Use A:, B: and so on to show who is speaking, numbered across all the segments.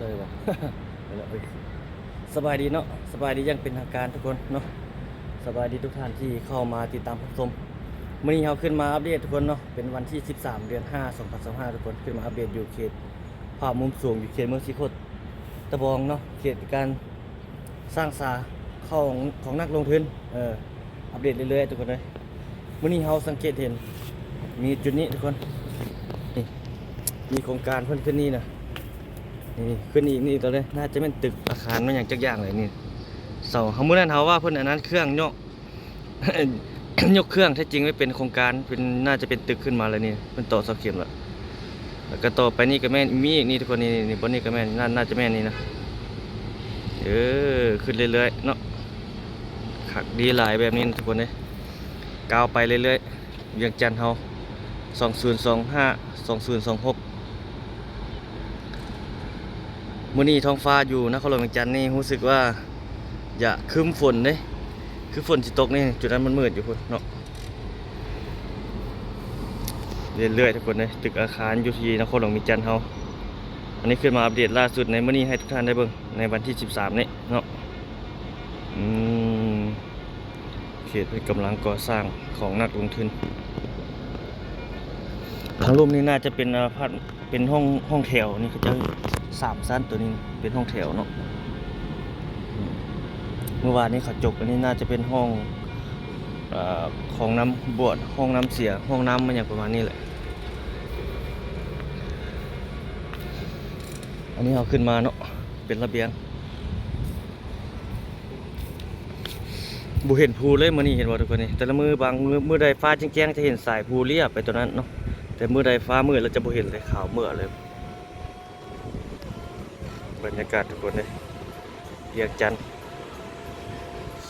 A: เลยว่ะ สบายดีเนาะสบายดียังเป็นทางการทุกคนเนาะสบายดีทุกท่านที่เข้ามาติดตามรับชมมื้อนี้เราขึ้นมาอัปเดตทุกคนเนาะเป็นวันที่13เดือน5 2025ทุกคนขึ้นมาอัปเดตอยู่เขตภาพมุมสูงอยู่เขตเมืองสีโคตรตะบองเนาะเขตการสร้างสาของนักลงทุนอัปเดตเรื่อยๆทุกคนเลยมื้อนี้เราสังเกตเห็นมีจุดนี้ทุกคนนี่มีโครงการเพิ่นขึ้นนี่นะนี่ขึ้นอีกนี่ตัวเลยน่าจะเป็นตึกอาคารมันอย่างจักอย่างเลยนี่เสาเขามื้อนั้นเขาว่าเพิ่นอันนั้นเครื่องยก ยกเครื่องแท้จริงไม่เป็นโครงการเป็นน่าจะเป็นตึกขึ้นมาเลยนี่เพิ่นต่อเสาเข็มแล้วก็ต่อไปนี่ก็แม่นมีอีกนี่ทุกคนนี่บนนี้ก็แม่นน่าจะแม่นนี่นะขึ้นเรื่อยๆเนาะขักดีหลายแบบนี้ทุกคนเลยก้าวไปเรื่อยๆเวียงจันทน์เฮา2025 2026มื้อนี้ท้องฟ้าอยู่นครหลวงเวียงจันทน์นี่รู้สึกว่าอย่าครึ้มฝนเด้คือฝนสิตกนี่จุดนั้นมันมืดอยู่พุ่นเนาะเรื่อยๆทุกคนเลยตึกอาคารอยู่ที่นครหลวงเวียงจันทน์เฮาอันนี้ขึ้นมาอัปเดตล่าสุดในมื้อนี้ให้ทุกท่านได้เบิ่งในวันที่13นี้เนาะเขตเป็นกำลังก่อสร้างของนักลงทุนทางรูปนี้น่าจะเป็นเป็นห้องแถวนี่เขาจะ3ชั้นตัวนี้เป็นห้องแถวเนาะเมื่อวานนี้เขาจกอันนี้น่าจะเป็นห้องของน้ำบวชห้องน้ำเสียห้องน้ำมันอย่างประมาณนี้แหละอันนี้เอาขึ้นมาเนาะเป็นระเบียงบุเห็นภูเลยมื้อนี้เห็นบ่ทุกคนนี่แต่ละมือใดฟ้าแจ้งๆจะเห็นสายภูเรียบไปตัวนั้นเนาะแต่มือใดฟ้ามืดเราจะบ่เห็นเลยขาวเมื่อเลยบรรยากาศทุกคนเลยเวียงจันทน์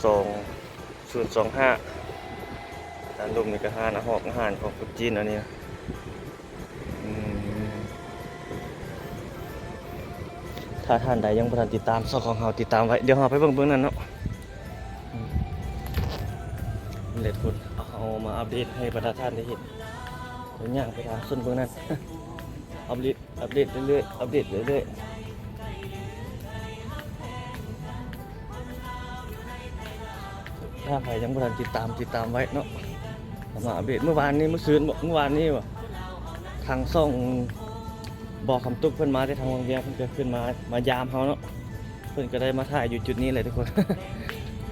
A: 2025ด้านลมนี่ก็ห้านอาหารของคนจีนอันนี้นะถ้าท่านใดยังบ่ทันติดตามช่องของเราติดตามไว้เดี๋ยวเราไปเบิ่งนั้นเนาะเล็ดคุณเอามาอัปเดตให้ประชาชนได้เห็นเดี๋ยวย่างไปทางส่วนเบื้องนั้น อัปเดตเรื่อยๆถ้าใครยังไม่ทันติดตามไว้เนาะมาอัปเดตเมื่อวานนี้เมื่อวานนี้ว่ะทางซ่องบอกคำตุ๊กเพิ่นมาได้ทางวังเวียงเพิ่นก็ขึ้นมายามเขาเนาะเพิ่นก็ได้มาถ่ายอยู่จุดนี้เลยทุกคน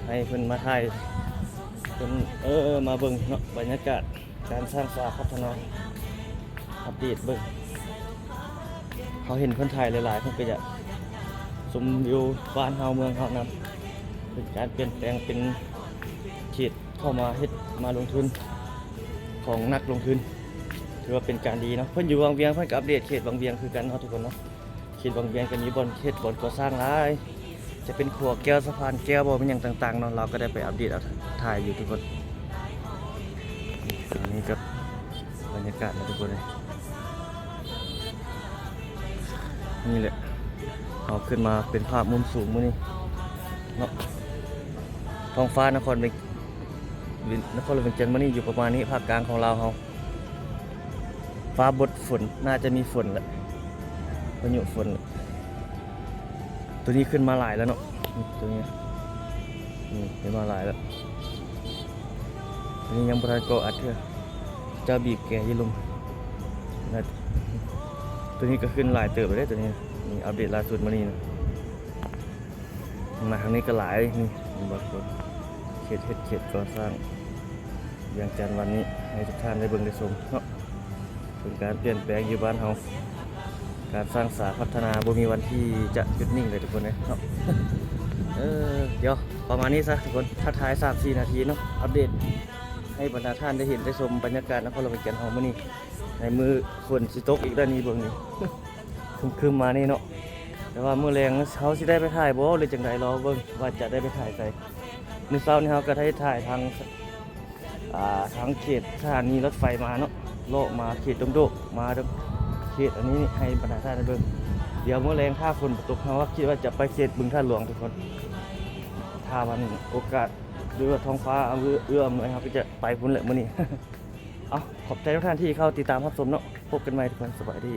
A: ให้เพิ่นมาถ่ายเพิ่นมาเบิ่งเนาะบรรยากาศการสร้างสาพัฒนาอัปเดตเบิ่งเขาเห็นคนไทยหลายๆเพิ่นก็จะชมวิวบ้านเฮาเมืองเฮานำเป็นการเปลี่ยนแปลงเป็นเขตเข้ามาเฮ็ดมาลงทุนของนักลงทุนถือว่าเป็นการดีเนาะเพิ่นอยู่บางเวียงเพิ่นก็อัปเดตเขตบางเวียงคือกันเนาะทุกคนเนาะเขตบางเวียงก็มีบ่อนก่อสร้างหลายจะเป็นขัวแก้วสะพานแก้วบ่เป็นอย่างต่างๆเนาะเราก็ได้ไปอัปเดตถ่ายอยู่ทุกคนอันนี้ก็บรรยากาศนะทุกคนเลยนี่แหละเอาขึ้นมาเป็นภาพมุมสูงมื้อนี้เนาะท้องฟ้านครหลวงเวียงจันทน์มื้อนี้อยู่ประมาณนี้ภาคกลางของเราเฮาฟ้าบดฝนน่าจะมีฝนแหละพายุฝนตัวนี้ขึ้นมาหลายแล้วเนาะตัวนี้ขึ้นมาหลายแล้วตัวนี้ยังบ่ทันก่ออัดเถอะเจ้าบีบแกอยู่ลมตัวนี้ก็ขึ้นหลายเติบไปได้ตัวนี้นี่อัปเดตล่าสุดมานี่นะมาทางนี้ก็หลายนี่บางคนเขตก่อสร้างเวียงจันทน์วันนี้ให้ทุกท่านได้เบิ่งได้ชมเนาะเป็นการเปลี่ยนแปลงอยู่บ้านเฮาการสร้างสาพัฒนาบ่มีวันที่จะหยุดนิ่งเลยทุกคนเนาะ เดี๋ยวประมาณนี้ซะทุกคนทักทาย 3-4 นาทีเนาะอัปเดตให้บรรดาท่านได้เห็นได้ชมบรรยากาศนครหลวงเวียงจันทน์เฮามื้อนี้ในมือฝนสิตกอีกด้านนี้เบิ่งนี่ คึมๆมานี่เนาะแต่ว่ามื้อแรงเขาสิได้ไปถ่ายบ่หรือจังไดรอเบิ่งว่าจะได้ไปถ่ายไสมื้อเช้านี้เฮาก็ได้ถ่ายทางเขตสถานีรถไฟมาเนาะโลกมาเขตดงโดกมาเขตอันนี้ให้บรรดาท่านได้เบิ่งเดี๋ยวมื้อแรงถ้าฝนตกเฮาคิดว่าจะไปเขตบึงท่าหลวงทุกคนถ้ามันโอกาสหรือว่าท้องฟ้าเอื้อมหน่อยครับก็จะไปพุ่นแหละมื้อนี้ เอาขอบใจทุกท่านที่เข้าติดตามรับชมเนาะพบกันใหม่ทุกคนสวัสดี